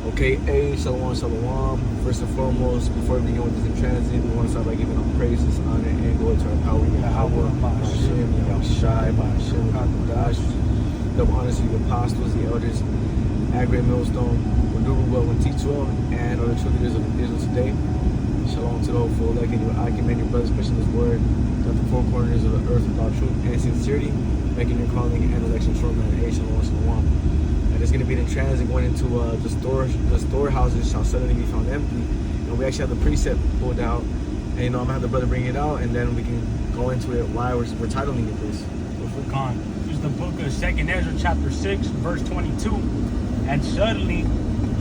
Okay, Shalom, Shalom. First and foremost, before we begin with this in transit, we want to start by giving all praises, honor, and glory to our power, Yahweh, Hashem, Yahushai, Hashem, Kadosh. Double honors to the apostles, the elders, Agri Millstone, Waduruwa, and T12, and other true leaders of Israel today. Shalom to the whole full elect, and your Akim and your brothers pushing this word to the four corners of the earth without truth and sincerity, making your calling and election sure, man. Shalom, Shalom. And it's going to be in transit going into the storehouses shall suddenly be found empty. And we actually have the precept pulled out. And I'm going to have the brother bring it out, and then we can go into it why we're titling it this. This is the book of 2nd Ezra chapter 6, verse 22. And suddenly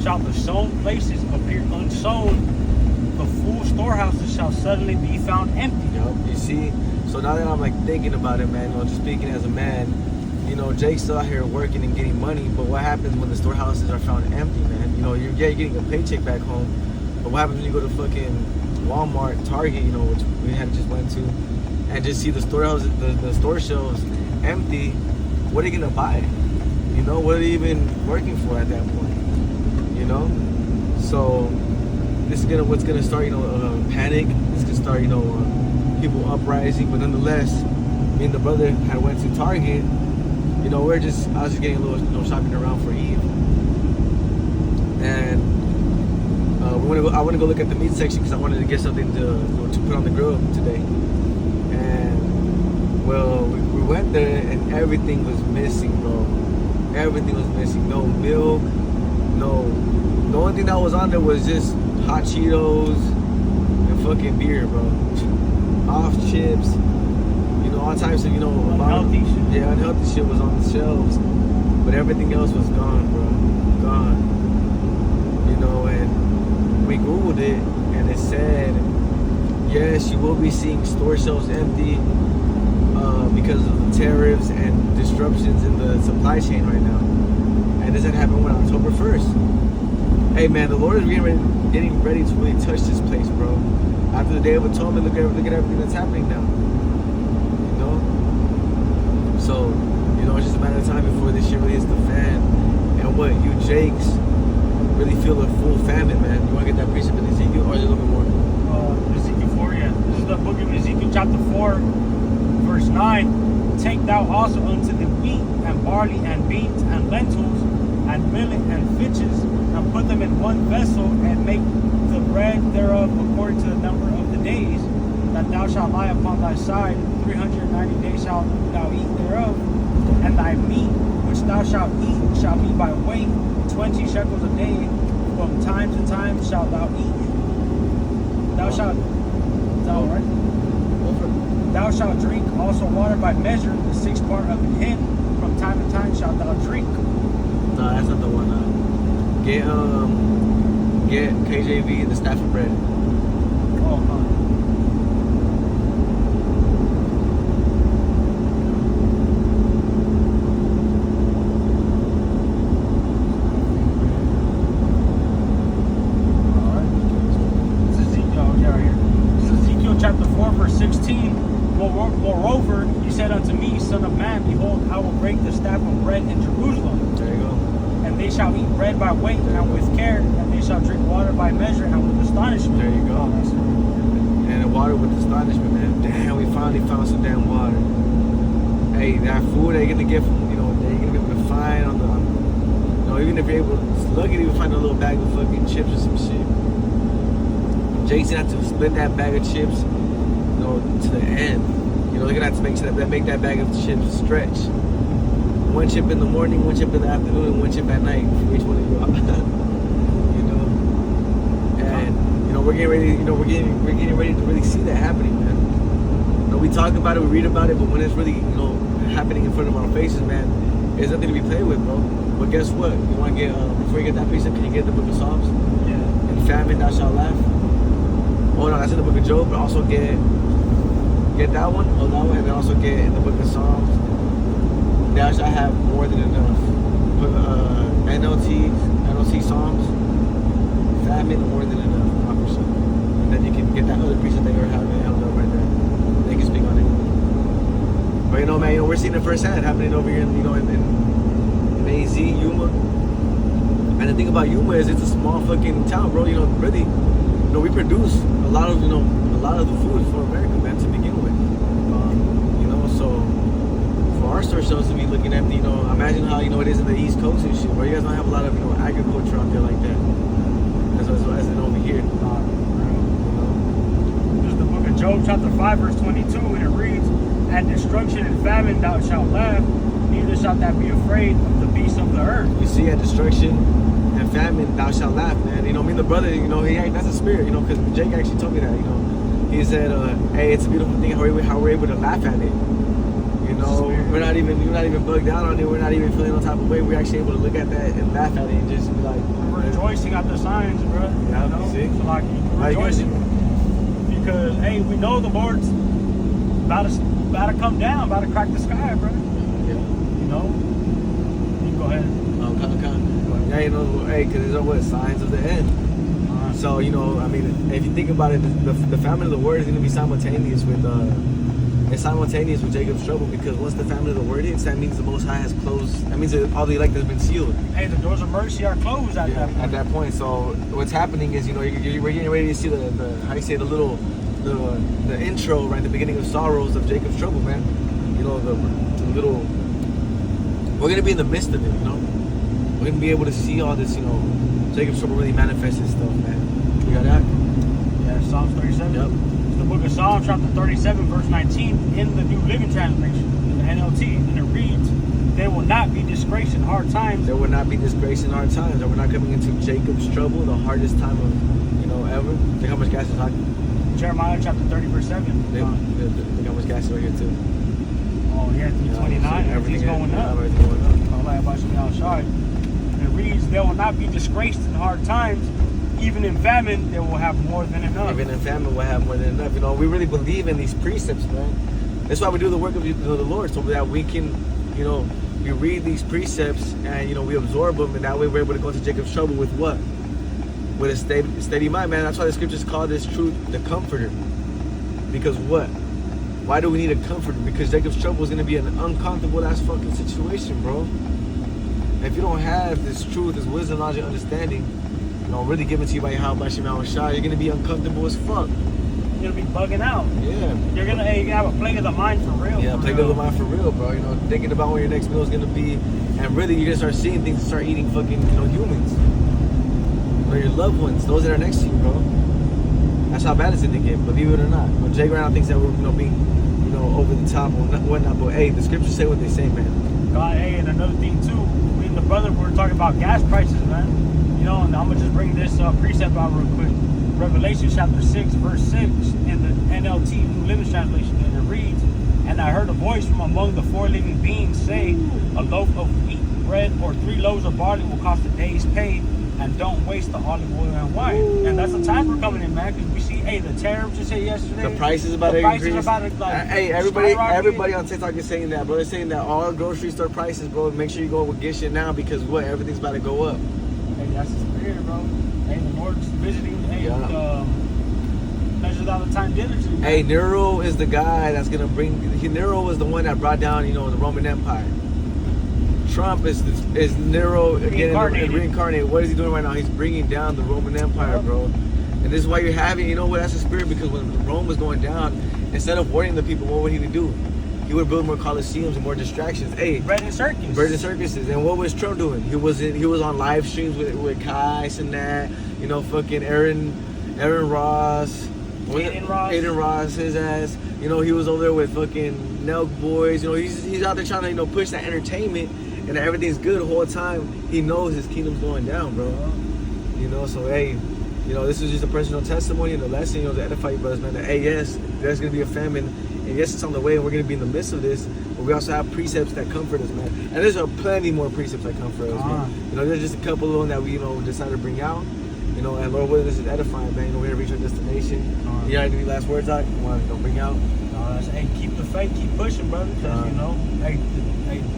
shall the sown places appear unsown. The full storehouses shall suddenly be found empty. Yep, you see? So now that I'm like thinking about it, man, just speaking as a man, Jake's still out here working and getting money, but what happens when the storehouses are found empty, man? You're getting a paycheck back home, but what happens when you go to fucking Walmart, Target, which we had just went to, and just see the storehouses, the store shelves empty? What are you gonna buy? What are you even working for at that point? So this is what's gonna start, panic. This could start, people uprising. But nonetheless, me and the brother had went to Target. I was just getting a little shopping around for Eve, and I want to go look at the meat section because I wanted to get something to put on the grill today. And well, we went there and everything was missing, bro. Everything was missing. No milk, no. The only thing that was on there was just hot Cheetos and fucking beer, bro. Off chips. All types of, unhealthy shit. Yeah, unhealthy shit was on the shelves, but everything else was gone, bro. Gone. And we Googled it, and it said, yes, you will be seeing store shelves empty because of the tariffs and disruptions in the supply chain right now. And this had happened on October 1st. Hey, man, the Lord is getting ready to really touch this place, bro. After the Day of Atonement, look at everything that's happening now. So, it's just a matter of time before this shit really hits the fan. And what, you Jakes really feel a full famine, man. You want to get that precept in Ezekiel, or is it a little bit more? Ezekiel 4, yeah. This is the book of Ezekiel chapter 4, verse 9. Take thou also unto the wheat, and barley, and beans, and lentils, and millet, and fitches, and put them in one vessel, and make the bread thereof according to the number of the days, that thou shalt lie upon thy side. 390 days shalt thou eat thereof, and thy meat which thou shalt eat shall be by weight, 20 shekels a day. From time to time shalt thou eat. Thou shalt drink also water by measure, the 6th part of an hin. From time to time shalt thou drink. No, that's not the one. Get KJV, the staff of bread. Moreover, he said unto me, Son of man, behold, I will break the staff of bread in Jerusalem. There you go. And they shall eat bread by weight and with care, and they shall drink water by measure and with astonishment. There you go. And the water with astonishment, man. Damn, we finally found some damn water. Hey, that food they're gonna get from, they're gonna be able to find on the, even if you're able to, lucky to find a little bag of fucking chips or some shit. Jason had to split that bag of chips, to the end. They're gonna have to make sure that make that bag of chips stretch. One chip in the morning, one chip in the afternoon, and one chip at night for each one of you. And we're getting ready. We're getting ready to really see that happening, man. We talk about it, we read about it, but when it's really happening in front of our faces, man, there's nothing to be played with, bro. But guess what? You want to get before you get that precept, can you get the book of Psalms? Yeah. In famine thou shalt laugh. Oh no, that's in the book of Job, but also get that one, and then also get in the book of Psalms, thou shalt have more than enough. Put NLT Psalms, famine, more than enough, 100%. And then you can get that other precept that you're having held up right there. They can speak on it. But man, we're seeing it firsthand happening over here in AZ, Yuma. And the thing about Yuma is it's a small fucking town, bro. You know, really, you know, we produce a lot of, you know, a lot of the food for America, man, to begin with. You know, so for our store shelves to be looking empty, you know, imagine how, you know, it is in the East Coast and shit, bro. You guys don't have a lot of, you know, agriculture out there like that. As in over here. This is the book of Job, chapter 5, verse 22, and it reads, "At destruction and famine thou shalt laugh, neither shalt thou be afraid of the beasts of the earth." You see, at destruction and famine, thou shalt laugh, man. You know, me and the brother, you know, that's a spirit, you know, because Jake actually told me that, you know. He said, hey, it's a beautiful thing how we're able to laugh at it. You know, we're not even bugged out on it. We're not even feeling no type of way. We're actually able to look at that and laugh at it and just be like, we're rejoicing at the signs, bro. Yeah, you know? you see? So like, we're rejoicing because, hey, we know the Lord's about to come down, about to crack the sky, bro. Yeah. You know? You go ahead. Yeah, you know, hey, because these are what signs of the end. So, you know, I mean, if you think about it, the famine of the word is going to be simultaneous with Jacob's trouble, because once the famine of the word hits, that means the Most High has closed. That means that all the elect has been sealed. Hey, the doors of mercy are closed at that point. At that point. So what's happening is, you know, we're getting ready to see the how you say, the intro, right, the beginning of sorrows of Jacob's trouble, man. You know, the little. We're gonna be in the midst of it, you know. We're gonna be able to see all this, you know, Jacob's trouble really manifest his stuff, man. You got that? Yeah, Psalms 37. Yep. It's the book of Psalms, chapter 37, verse 19, in the New Living Translation, in the NLT, and it reads, "They will not be disgraced in hard times." There will not be disgrace in hard times. And we're not coming into Jacob's trouble, the hardest time of, you know, ever. Think how much gas is talking. Jeremiah chapter 30, verse 7. Think how much gas is right here too. Oh, yeah, 329. Everything's going up. Everything's going up. And it reads, "They will not be disgraced in hard times. Even in famine, they will have more than enough." Even in famine, we'll have more than enough. You know, we really believe in these precepts, man. That's why we do the work of the Lord, so that we can, you know, we read these precepts and, you know, we absorb them, and that way we're able to go to Jacob's trouble with what? With a steady mind, man. That's why the scriptures call this truth the comforter. Because what? Why do we need a comforter? Because Jacob's trouble is going to be an uncomfortable ass fucking situation, bro. If you don't have this truth, this wisdom, knowledge, and understanding, you know, really given to you by Yahweh Shema Shai, you're going to be uncomfortable as fuck. You're going to be bugging out. Yeah. You're going to have a plague of the mind for real. Yeah, plague of the mind for real, bro. You know, thinking about when your next meal is going to be, and really you're going to start seeing things and start eating fucking, you know, humans. Or your loved ones, those that are next to you, bro. That's how bad it's going to get, believe it or not. You know, Jake right now thinks that we're, you know, being, you know, over the top or whatnot, but hey, the scriptures say what they say, man. God, hey, and another thing too, me and the brother, we were talking about gas prices, man. You know, and I'm gonna just bring this precept out real quick. Revelation chapter 6, verse 6, in the NLT, New Living Translation, and it reads, "And I heard a voice from among the four living beings say, a loaf of wheat bread or 3 loaves of barley will cost a day's pay, and don't waste the olive oil and wine." And that's the time we're coming in, man, because we see, hey, the tariffs you said yesterday. The price is about to increase. Hey, everybody on TikTok is saying that, bro. They're saying that all grocery store prices, bro. Make sure you go with Get Shit now, because what? Everything's about to go up. Hey, that's the spirit, bro. Hey, the Lord's visiting. Hey, measures out the time diligently. Hey, Nero is the guy that's gonna bring. Nero was the one that brought down, you know, the Roman Empire. Trump is Nero again reincarnated. What is he doing right now? He's bringing down the Roman Empire, bro. And this is why you're having, you know what? That's the spirit, because when Rome was going down, instead of warning the people, what would he do? He would build more coliseums and more distractions. Hey, bread and circuses. And what was Trump doing? He was on live streams with Kais and that. You know, fucking Aaron Ross. Aiden Ross, his ass. You know, he was over there with fucking Nelk Boys. You know, he's out there trying to, you know, push that entertainment, and everything's good the whole time. He knows his kingdom's going down, bro. You know, so hey, you know, this is just a personal testimony and a lesson, you know, to edify you brothers, man. That, hey, yes, there's gonna be a famine, and yes, it's on the way, and we're gonna be in the midst of this. But we also have precepts that comfort us, man. And there's plenty more precepts that comfort us, man. You know, there's just a couple of them that we, you know, decided to bring out. You know, and Lord willing, this is edifying, man. You know, we're gonna reach our destination. You got any last words, Doc? You want to bring out? Hey, keep the faith, keep pushing, brother. Because you know, hey,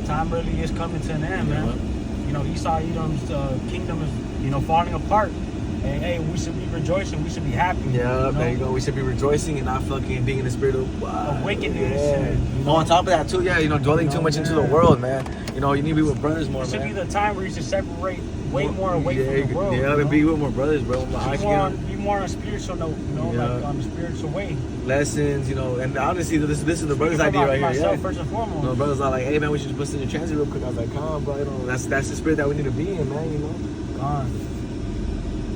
time really is coming to an end, man. You know, Esau Edom's kingdom is, you know, falling apart. And hey, we should be rejoicing. We should be happy. Yeah, you know? There you go. We should be rejoicing and not fucking being in the spirit of wickedness. And, you know, on top of that too, yeah, you know, dwelling too much into the world, man. You know, you need to be with brothers more, man. It should be the time where you should separate way more away from the world. Yeah, you know? be with my brothers, bro. Be more on a spiritual note, you know, like on a spiritual way. Lessons, you know, and honestly, this is the brothers' Speaking idea for right here. myself, Yeah. first and foremost. No, brothers are like, hey man, we should just bust in the transit real quick. I was like, come on, bro. You know, that's the spirit that we need to be in, man. You know. Gone.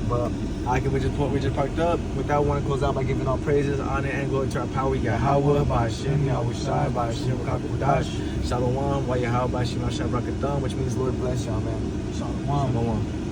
But we just parked up. With that, we want to close out by giving all praises, honor, and glory to our power. We got Yahweh, Ba'ashem, Yahushai, Ba'ashem, Kakudash, Shalom, Wa Yahweh, Ba'ashem, Yahshai, Brakatham, which means Lord bless y'all, man. Shalom. Shalom.